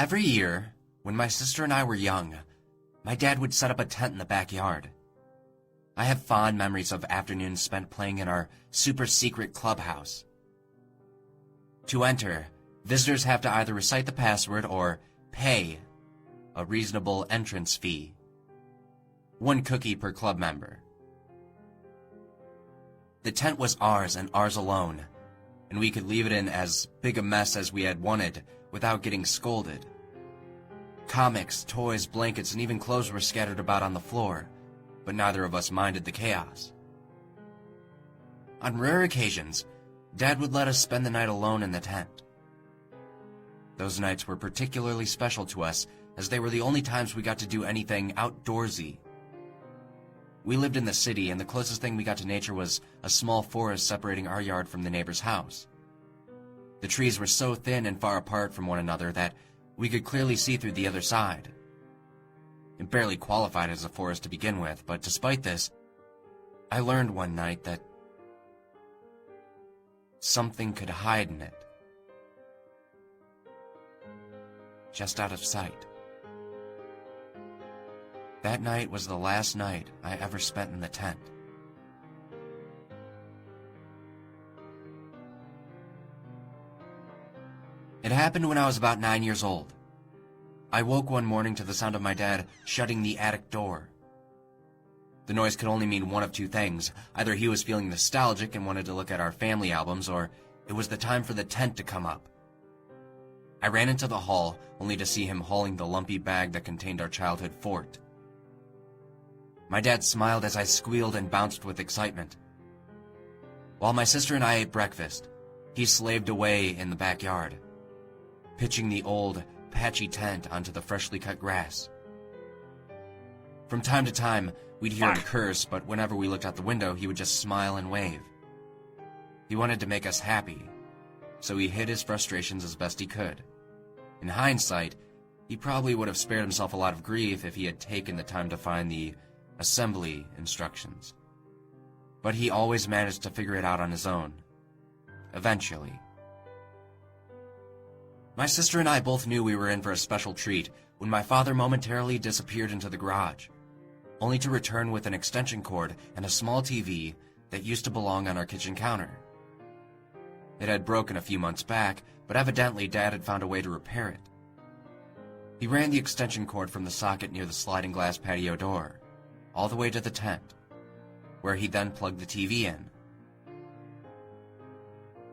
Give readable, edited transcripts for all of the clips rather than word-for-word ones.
Every year, when my sister and I were young, my dad would set up a tent in the backyard. I have fond memories of afternoons spent playing in our super-secret clubhouse. To enter, visitors have to either recite the password or pay a reasonable entrance fee. 1 cookie per club member. The tent was ours and ours alone, and we could leave it in as big a mess as we had wanted without getting scolded. Comics, toys, blankets, and even clothes were scattered about on the floor, but neither of us minded the chaos. On rare occasions, Dad would let us spend the night alone in the tent. Those nights were particularly special to us, as they were the only times we got to do anything outdoorsy. We lived in the city, and the closest thing we got to nature was a small forest separating our yard from the neighbor's house. The trees were so thin and far apart from one another that we could clearly see through the other side. It barely qualified as a forest to begin with, but despite this, I learned one night that something could hide in it, just out of sight. That night was the last night I ever spent in the tent. It happened when I was about 9 years old. I woke one morning to the sound of my dad shutting the attic door. The noise could only mean one of two things. Either he was feeling nostalgic and wanted to look at our family albums, or it was the time for the tent to come up. I ran into the hall, only to see him hauling the lumpy bag that contained our childhood fort. My dad smiled as I squealed and bounced with excitement. While my sister and I ate breakfast, he slaved away in the backyard, pitching the old, patchy tent onto the freshly cut grass. From time to time, we'd hear him curse, but whenever we looked out the window, he would just smile and wave. He wanted to make us happy, so he hid his frustrations as best he could. In hindsight, he probably would have spared himself a lot of grief if he had taken the time to find the assembly instructions. But he always managed to figure it out on his own. Eventually. My sister and I both knew we were in for a special treat when my father momentarily disappeared into the garage, only to return with an extension cord and a small TV that used to belong on our kitchen counter. It had broken a few months back, but evidently Dad had found a way to repair it. He ran the extension cord from the socket near the sliding glass patio door, all the way to the tent, where he then plugged the TV in.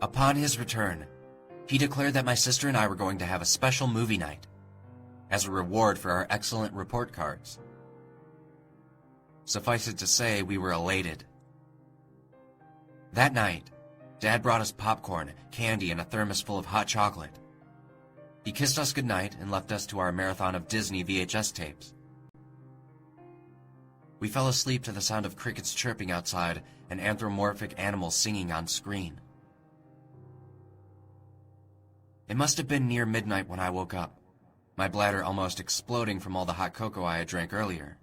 Upon his return, he declared that my sister and I were going to have a special movie night, as a reward for our excellent report cards. Suffice it to say, we were elated. That night, Dad brought us popcorn, candy, and a thermos full of hot chocolate. He kissed us goodnight and left us to our marathon of Disney VHS tapes. We fell asleep to the sound of crickets chirping outside and anthropomorphic animals singing on screen. It must have been near midnight when I woke up, my bladder almost exploding from all the hot cocoa I had drank earlier.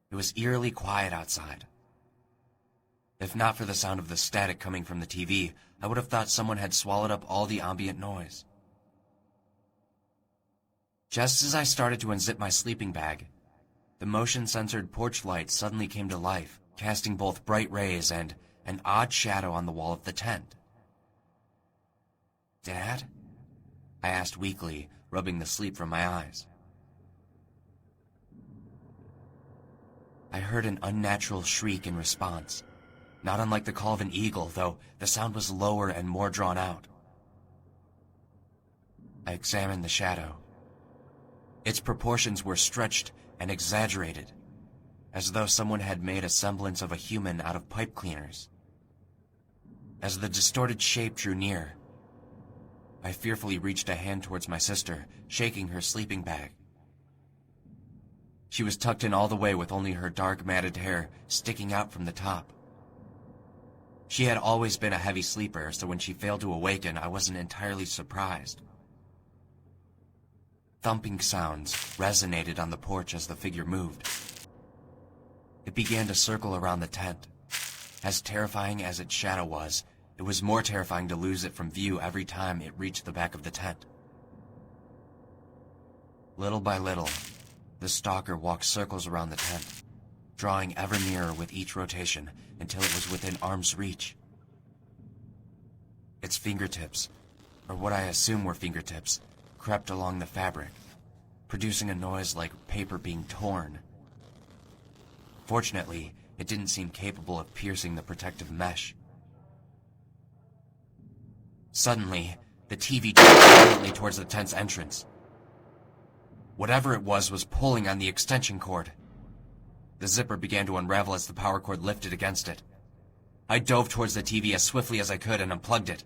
It was eerily quiet outside. If not for the sound of the static coming from the TV, I would have thought someone had swallowed up all the ambient noise. Just as I started to unzip my sleeping bag, the motion-censored porch light suddenly came to life, casting both bright rays and an odd shadow on the wall of the tent. "Dad?" I asked weakly, rubbing the sleep from my eyes. I heard an unnatural shriek in response, not unlike the call of an eagle, though the sound was lower and more drawn out. I examined the shadow. Its proportions were stretched and exaggerated, as though someone had made a semblance of a human out of pipe cleaners. As the distorted shape drew near, I fearfully reached a hand towards my sister, shaking her sleeping bag. She was tucked in all the way with only her dark matted hair sticking out from the top. She had always been a heavy sleeper, so when she failed to awaken, I wasn't entirely surprised. Thumping sounds resonated on the porch as the figure moved. It began to circle around the tent. As terrifying as its shadow was, it was more terrifying to lose it from view every time it reached the back of the tent. Little by little, the stalker walked circles around the tent, drawing ever nearer with each rotation until it was within arm's reach. Its fingertips, or what I assume were fingertips, crept along the fabric, producing a noise like paper being torn. Fortunately, it didn't seem capable of piercing the protective mesh. Suddenly, the TV turned violently towards the tent's entrance. Whatever it was pulling on the extension cord. The zipper began to unravel as the power cord lifted against it. I dove towards the TV as swiftly as I could and unplugged it.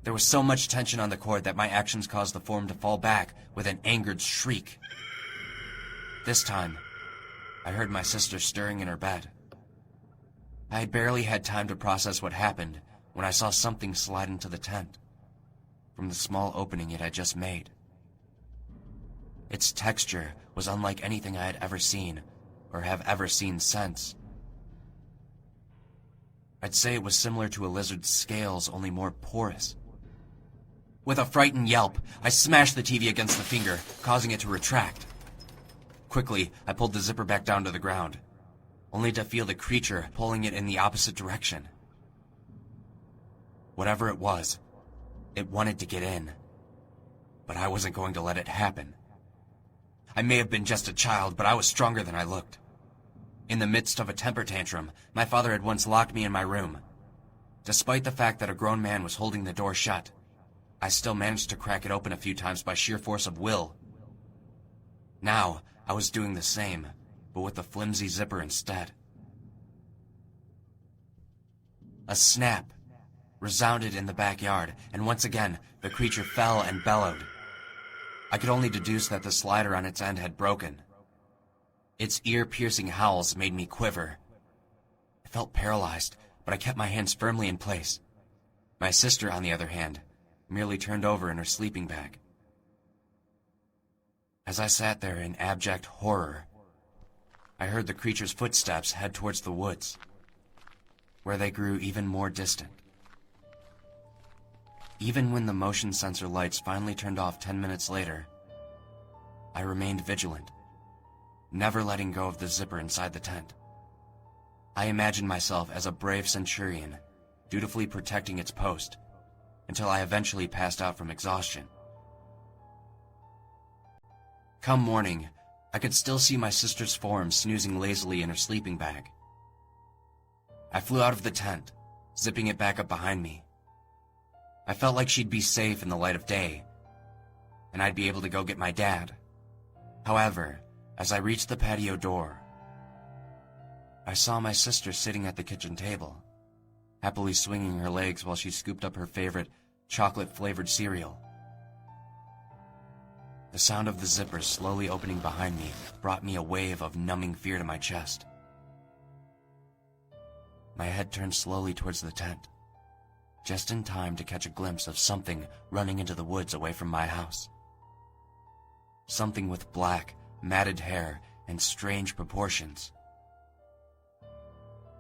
There was so much tension on the cord that my actions caused the form to fall back with an angered shriek. This time, I heard my sister stirring in her bed. I had barely had time to process what happened when I saw something slide into the tent from the small opening it had just made. Its texture was unlike anything I had ever seen or have ever seen since. I'd say it was similar to a lizard's scales, only more porous. With a frightened yelp, I smashed the TV against the finger, causing it to retract. Quickly, I pulled the zipper back down to the ground, only to feel the creature pulling it in the opposite direction. Whatever it was, it wanted to get in, but I wasn't going to let it happen. I may have been just a child, but I was stronger than I looked. In the midst of a temper tantrum, my father had once locked me in my room. Despite the fact that a grown man was holding the door shut, I still managed to crack it open a few times by sheer force of will. Now, I was doing the same, but with a flimsy zipper instead. A snap resounded in the backyard, and once again, the creature fell and bellowed. I could only deduce that the slider on its end had broken. Its ear-piercing howls made me quiver. I felt paralyzed, but I kept my hands firmly in place. My sister, on the other hand, merely turned over in her sleeping bag. As I sat there in abject horror, I heard the creature's footsteps head towards the woods, where they grew even more distant. Even when the motion sensor lights finally turned off 10 minutes later, I remained vigilant, never letting go of the zipper inside the tent. I imagined myself as a brave centurion, dutifully protecting its post, until I eventually passed out from exhaustion. Come morning, I could still see my sister's form snoozing lazily in her sleeping bag. I flew out of the tent, zipping it back up behind me. I felt like she'd be safe in the light of day, and I'd be able to go get my dad. However, as I reached the patio door, I saw my sister sitting at the kitchen table, happily swinging her legs while she scooped up her favorite chocolate-flavored cereal. The sound of the zipper slowly opening behind me brought me a wave of numbing fear to my chest. My head turned slowly towards the tent, just in time to catch a glimpse of something running into the woods away from my house. Something with black, matted hair and strange proportions.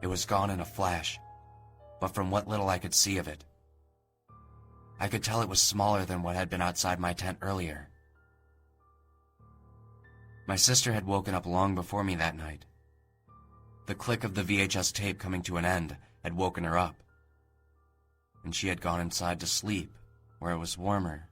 It was gone in a flash, but from what little I could see of it, I could tell it was smaller than what had been outside my tent earlier. My sister had woken up long before me that night. The click of the VHS tape coming to an end had woken her up, and she had gone inside to sleep, where it was warmer